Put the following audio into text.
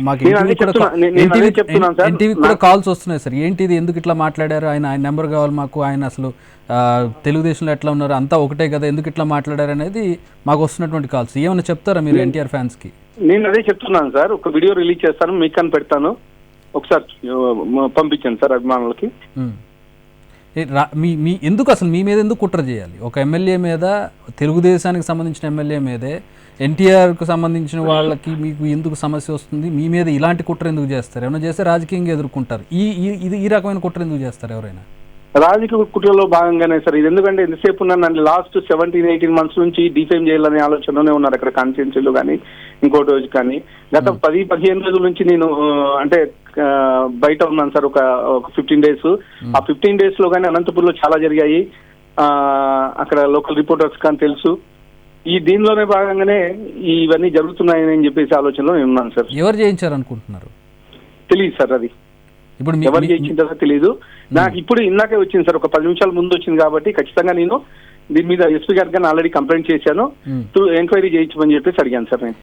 మాకు నేను అదే చెప్తున్నాను సార్. ఎన్టీవీ కూడా కాల్స్ వస్తున్నాయి సార్. ఏంటిది, ఎందుకు ఇట్లా మాట్లాడారు, ఆయన నెంబర్ కావాలి మాకు, ఆయన అసలు తెలుగుదేశంలో ఎట్లా ఉన్నారు, అంతా ఒకటే కదా, ఎందుకు ఇట్లా మాట్లాడారు అనేది మాకు వస్తున్నటువంటి కాల్స్. ఏమైనా చెప్తారా మీరు ఎన్టీఆర్ ఫ్యాన్స్కి? నేను అదే చెప్తున్నాను సార్. ఒక వీడియో రిలీజ్ చేస్తాను, మీకు అని పెడతాను, ఒకసారి పంపించండి సార్ అభిమానులకి. మీ ఎందుకు అసలు మీ మీద ఎందుకు కుట్ర చేయాలి? ఒక ఎమ్మెల్యే మీద, తెలుగుదేశానికి సంబంధించిన ఎమ్మెల్యే మీదే, ఎన్టీఆర్కు సంబంధించిన వాళ్ళకి మీకు ఎందుకు సమస్య వస్తుంది? మీ మీద ఇలాంటి కుట్ర ఎందుకు చేస్తారు? ఏమైనా చేస్తే రాజకీయంగా ఎదుర్కొంటారు. ఈ రకమైన కుట్ర ఎందుకు చేస్తారు ఎవరైనా? రాజకీయ కుట్రలో భాగంగానే సార్ ఇది. ఎందుకంటే ఎంతసేపు ఉన్నాను, లాస్ట్ 17-18 months నుంచి డిఫేమ్ చేయాలనే ఆలోచనలోనే ఉన్నారు అక్కడ కాన్స్టిట్యున్సీలో కానీ ఇంకోటి రోజు కానీ. గత 10-15 రోజుల నుంచి నేను అంటే బయట ఉన్నాను సార్. ఒక 15 days. ఆ 15 days లో కానీ అనంతపూర్లో చాలా జరిగాయి. అక్కడ లోకల్ రిపోర్టర్స్ కానీ తెలుసు. దీనిలోనే భాగంగానే ఇవన్నీ జరుగుతున్నాయని చెప్పేసి ఆలోచనలో నేను ఉన్నాను సార్. ఎవరు చేయించారు అనుకుంటున్నారు? తెలియదు సార్, అది ఇప్పుడు ఎవరు చేయించిందో తెలియదు నాకు. ఇప్పుడు ఇందాకే వచ్చింది సార్, ఒక 10 నిమిషాల ముందు వచ్చింది కాబట్టి ఖచ్చితంగా నేను దీని మీద ఎస్పీ గారికి ఆల్రెడీ కంప్లైంట్ చేశాను. ఎంక్వైరీ చేయించమని చెప్పేసి అడిగాను సార్ నేను.